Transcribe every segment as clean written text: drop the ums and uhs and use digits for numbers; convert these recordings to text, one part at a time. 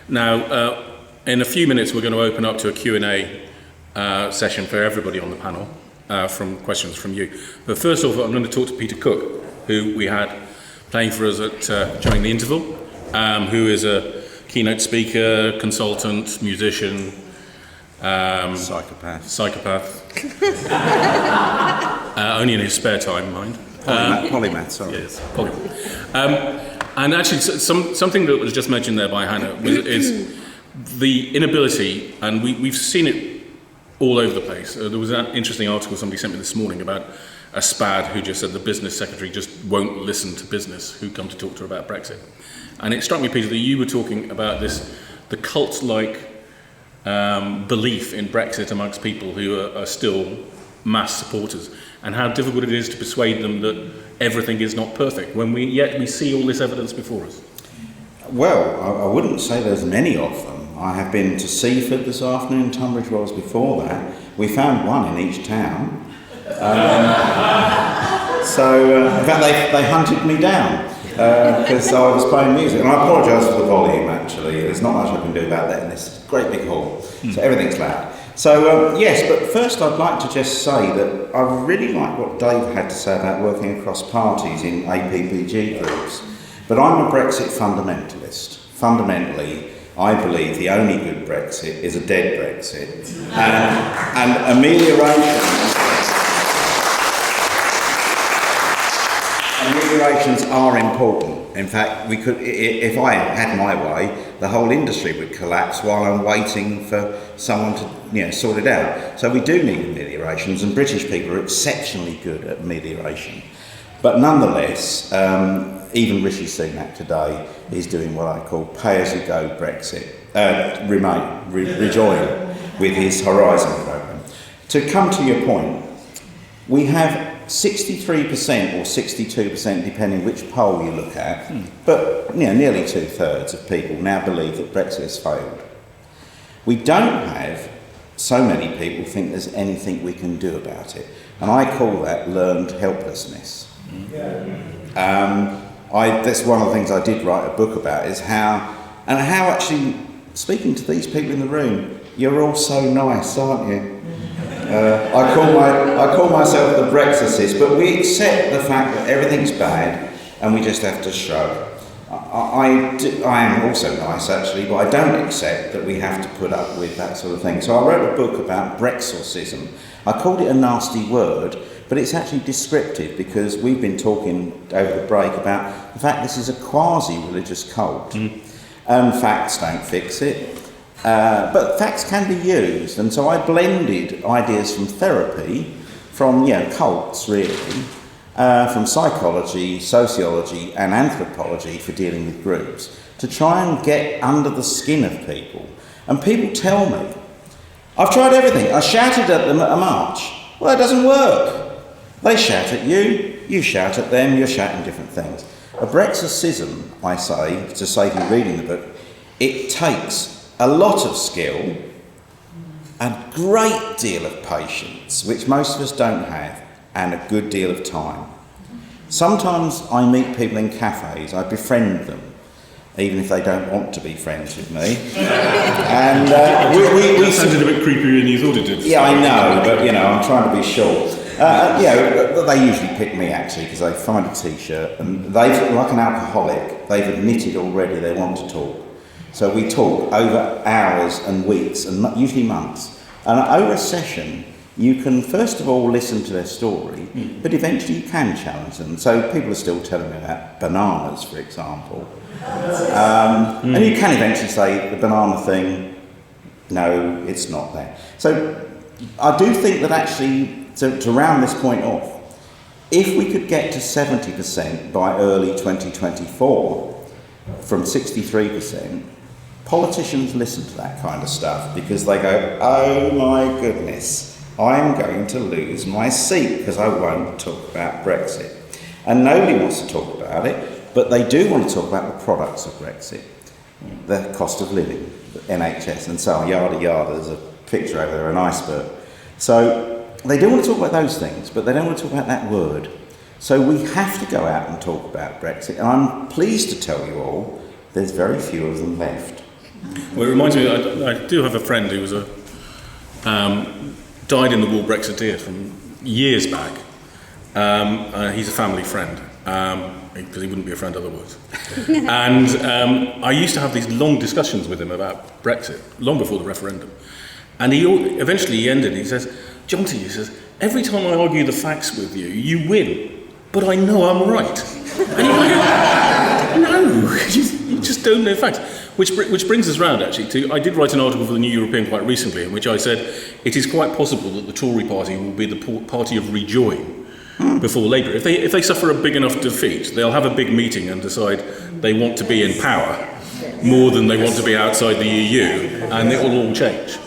Now, in a few minutes, we're going to open up to a Q&A session for everybody on the panel from questions from you. But first of all, I'm going to talk to Peter Cook, who we had playing for us during the interval, who is a keynote speaker, consultant, musician, psychopath. Only in his spare time, mind. Polymath, sorry. Yes, polymath. And actually, something that was just mentioned there by Hannah is the inability, and we've seen it all over the place. There was an interesting article somebody sent me this morning about a SPAD who just said the business secretary just won't listen to business who come to talk to her about Brexit. And it struck me, Peter, that you were talking about the cult-like belief in Brexit amongst people who are still mass supporters, and how difficult it is to persuade them that everything is not perfect when yet we see all this evidence before us. Well, I wouldn't say there's many of them. I have been to Seaford this afternoon, Tunbridge Wells before that. We found one in each town. In fact, they hunted me down because I was playing music. And I apologise for the volume, actually. There's not much I can do about that in this great big hall. So everything's loud. So, yes, but first I'd like to just say that I really like what Dave had to say about working across parties in APPG groups. But I'm a Brexit fundamentalist. Fundamentally, I believe the only good Brexit is a dead Brexit. And ameliorations are important. In fact, we could, if I had my way, the whole industry would collapse while I'm waiting for someone to sort it out. So we do need ameliorations, and British people are exceptionally good at amelioration. But nonetheless, even Rishi Sunak today is doing what I call pay-as-you-go Brexit, rejoin with his Horizon programme. To come to your point, we have 63% or 62%, depending which poll you look at, but nearly 2/3 of people now believe that Brexit has failed. We don't have so many people think there's anything we can do about it, and I call that learned helplessness. That's one of the things I did write a book about, is how actually, speaking to these people in the room, you're all so nice, aren't you? I call myself the Brexitist, but we accept the fact that everything's bad and we just have to shrug. I am also nice, actually, but I don't accept that we have to put up with that sort of thing. So I wrote a book about Brexorcism. I called it a nasty word, but it's actually descriptive, because we've been talking over the break about the fact this is a quasi-religious cult, and facts don't fix it. But facts can be used, and so I blended ideas from therapy, from cults really, from psychology, sociology and anthropology for dealing with groups, to try and get under the skin of people. And people tell me, I've tried everything, I shouted at them at a march. Well, that doesn't work. They shout at you, you shout at them, you're shouting different things. A Brexorcism, I say, to save you reading the book, it takes a lot of skill, a great deal of patience, which most of us don't have, and a good deal of time. Sometimes I meet people in cafes, I befriend them, even if they don't want to be friends with me. And we sounded a bit creepier than you thought it did. Yeah, I know, but I'm trying to be short. They usually pick me, actually, because they find a t-shirt, and they've, like an alcoholic, they've admitted already they want to talk. So we talk over hours and weeks and usually months. And over a session, you can first of all listen to their story, but eventually you can challenge them. So people are still telling me about bananas, for example. And you can eventually say the banana thing, no, it's not there. So I do think that actually, to round this point off, if we could get to 70% by early 2024 from 63%, politicians listen to that kind of stuff because they go, oh my goodness, I'm going to lose my seat because I won't talk about Brexit. And nobody wants to talk about it, but they do want to talk about the products of Brexit, the cost of living, the NHS and so on, yada yada. There's a picture over there, an iceberg. So they do want to talk about those things, but they don't want to talk about that word. So we have to go out and talk about Brexit, and I'm pleased to tell you all there's very few of them left. Well, it reminds me, I do have a friend who was died in the war Brexiteer from years back. He's a family friend, because he wouldn't be a friend otherwise. And I used to have these long discussions with him about Brexit, long before the referendum. And eventually he ended, he says, Jonty, he says, every time I argue the facts with you, you win, but I know I'm right. And you're like, no, you just don't know facts. Which brings us round, actually, to, I did write an article for the New European quite recently, in which I said, it is quite possible that the Tory party will be the party of rejoin before Labour. If they suffer a big enough defeat, they'll have a big meeting and decide they want to be in power more than they want to be outside the EU, and it will all change.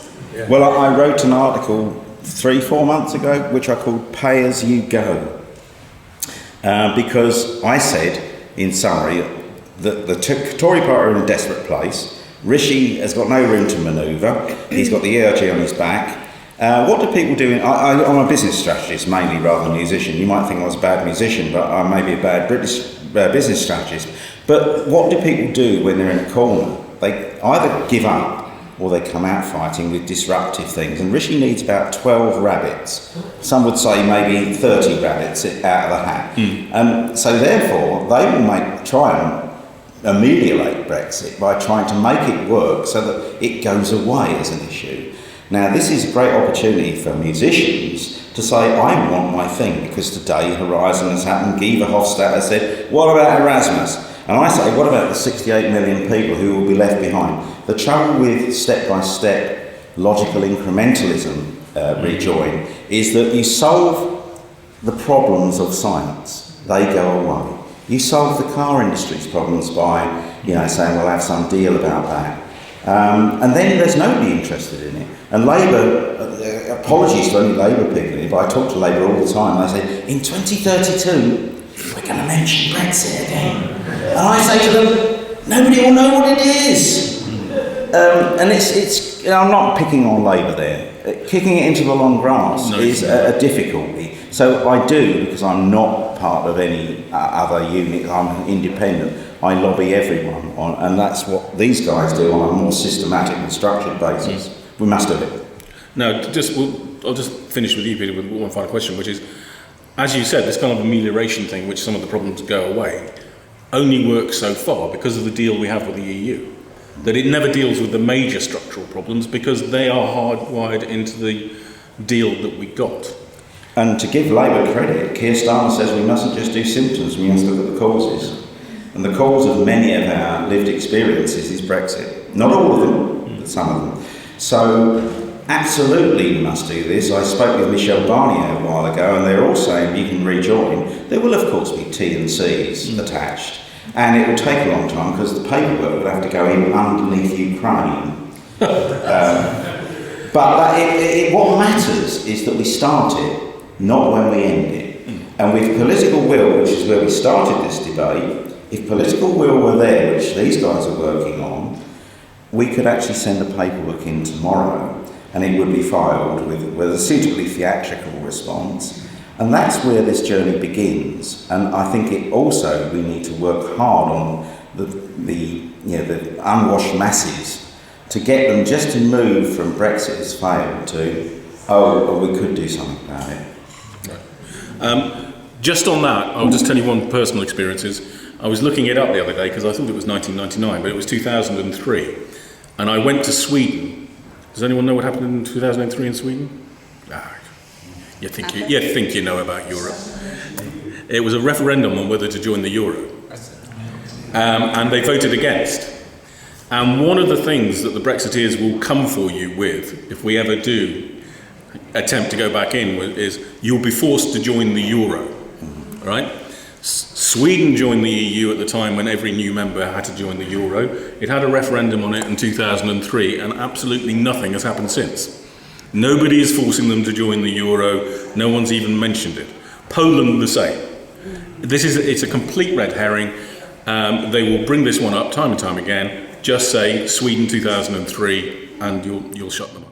Well, I wrote an article 3-4 months ago, which I called Pay As You Go. Because I said, in summary, that the Tory party are in a desperate place. Rishi has got no room to manoeuvre. He's got the ERG on his back. What do people do? I'm a business strategist mainly rather than a musician. You might think I was a bad musician, but I may be a bad British business strategist. But what do people do when they're in a corner? They either give up or they come out fighting with disruptive things. And Rishi needs about 12 rabbits. Some would say maybe 30 rabbits out of the hat. So therefore, they will try and ameliorate Brexit by trying to make it work so that it goes away as an issue. Now, this is a great opportunity for musicians to say, I want my thing, because today Horizon has happened, Guy Verhofstadt has said, what about Erasmus? And I say, what about the 68 million people who will be left behind? The trouble with step-by-step logical incrementalism rejoin is that you solve the problems of science, they go away. You solve the car industry's problems by, saying we'll have some deal about that. And then there's nobody interested in it. And Labour, apologies to any Labour people, but I talk to Labour all the time, and I say, in 2032, we're going to mention Brexit again. And I say to them, nobody will know what it is. And it's I'm not picking on Labour there. Kicking it into the long grass is a difficulty. So I do, because I'm not part of any other unit, I'm independent, I lobby everyone on, and that's what these guys do on a more systematic and structured basis. We must do it. Now, I'll just finish with you, Peter, with one final question, which is, as you said, this kind of amelioration thing, which some of the problems go away, only works so far because of the deal we have with the EU. That it never deals with the major structural problems because they are hardwired into the deal that we got. And to give Labour credit, Keir Starmer says we mustn't just do symptoms, we must look at the causes. And the cause of many of our lived experiences is Brexit. Not all of them, but some of them. So, absolutely we must do this. I spoke with Michel Barnier a while ago, and they're all saying you can rejoin. There will, of course, be T&Cs attached. And it will take a long time because the paperwork will have to go in underneath Ukraine. But what matters is that we start it, not when we end it. And with political will, which is where we started this debate, if political will were there, which these guys are working on, we could actually send the paperwork in tomorrow and it would be filed with a suitably theatrical response. And that's where this journey begins. And I think we need to work hard on the unwashed masses to get them just to move from Brexit has failed to, we could do something about it. Right. Just on that, I'll just tell you one personal experience. I was looking it up the other day because I thought it was 1999, but it was 2003. And I went to Sweden. Does anyone know what happened in 2003 in Sweden? You think you know about Europe. It was a referendum on whether to join the euro. And they voted against. And one of the things that the Brexiteers will come for you with, if we ever do attempt to go back in, is you'll be forced to join the euro. Right? Sweden joined the EU at the time when every new member had to join the euro. It had a referendum on it in 2003, and absolutely nothing has happened since. Nobody is forcing them to join the euro. No one's even mentioned it. Poland, the same. It's a complete red herring. They will bring this one up time and time again. Just say Sweden 2003, and you'll shut them up.